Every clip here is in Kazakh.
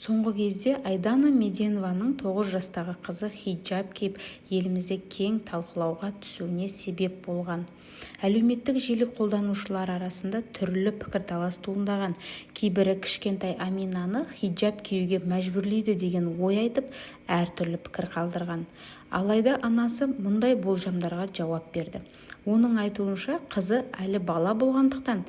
Соңғы кезде Айдана Меденованың 9 жастағы қызы хиджаб киіп елімізде кең талқылауға түсуіне себеп болған. Әлеуметтік желі қолданушылар арасында түрлі пікірталас туындаған. Кейбірі кішкентай Аминаны хиджаб киюге мәжбүрлейді деген ой айтып, әртүрлі пікір қалдырған. Алайда анасы мұндай болжамдарға жауап берді. Оның айтуынша, қызы әлі бала болғандықтан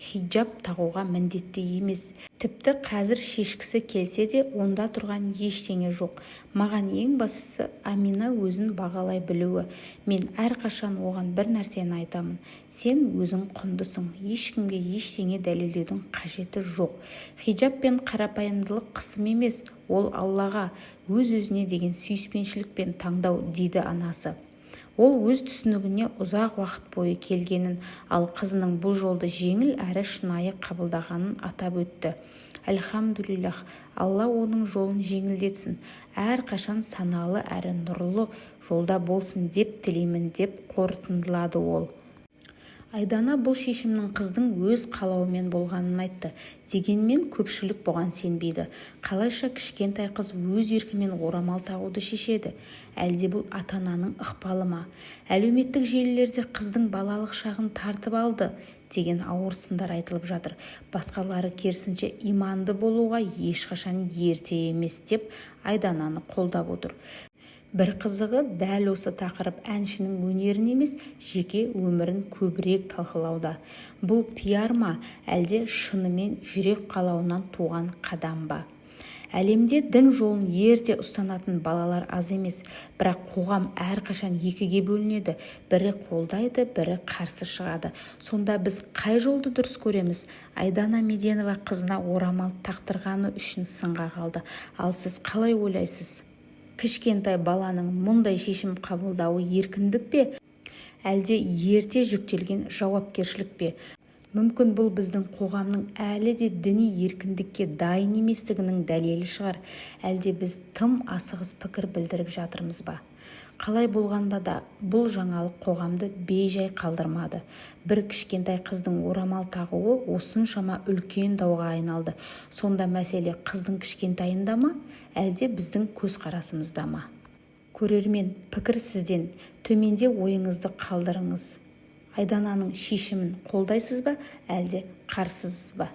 хиджаб тағуға міндетті емес. Тіпті қазір шешкісі келсе де онда тұрған ештеңе жоқ. Маған ең бастысы Амина өзін бағалай білуі. Мен әрқашан оған бір нәрсені айтамын. Сен өзің құндысың. Ешкімге ештеңе дәлелдеудің қажеті жоқ. Хиджаб пен қарапайымдылық қысым емес, ол Аллаға, өз-өзіне деген сүйіспеншілікпен таңдау, дейді анасы. Ол өз түсінігіне ұзақ уақыт бойы келгенін, ал қызының бұл жолды жеңіл әрі шынайы қабылдағанын атап өтті. Альхамдулиллах, Алла оның жолын жеңілдетсін, әрқашан саналы әрі нұрлы жолда болсын деп тілеймін деп қорытындылады ол. Айдана бұл шешімнің қыздың өз қалауымен болғанын айтты. Дегенмен көпшілік бұған сенбейді. Қалайша кішкентай қыз өз еркімен орамал тағуды шешеді? Әлде бұл ата-ананың ықпалы ма? Әлеуметтік желілерде қыздың балалық шағын тартып алды деген ауыр сындар айтылып жатыр. Басқалары керісінше иманды болуға ешқашан ерте емес деп Айдананы қолдап отыр. Бір қызығы, дәл осы тақырып әншінің өнерін емес, жеке өмірін көбірек талқылауда. Бұл пиар ма, әлде шынымен жүрек қалауынан туған қадам ба? Әлемде дін жолын ерте ұстанатын балалар аз емес, бірақ қоғам әрқашан екіге бөлінеді. Бірі қолдайды, бірі қарсы шығады. Сонда біз қай жолды дұрыс көреміз? Айдана Меденова қызына орамал тақтырғаны үшін сынға қалды. Ал сіз қалай ойлайсыз? Кішкентай баланың мұндай шешім қабылдауы еркіндік пе? Әлде ерте жүктелген жауапкершілік пе? Мүмкін бұл біздің қоғамның әлі де діни еркіндікке дайын еместігінің дәлелі шығар. Әлде біз тым асығыс пікір білдіріп жатырмыз ба? Қалай болғанда да бұл жаңалық қоғамды бейжай қалдырмады. Бір кішкентай қыздың орамал тағуы осыншама үлкен дауға айналды. Сонда мәселе қыздың кішкентайында ма, әлде біздің көзқарасымызда ма? Көрермен, пікір сізден. Төменде ойыңызды қалдырыңыз. Айдананың шешімін қолдайсыз ба, әлде қарсысыз ба?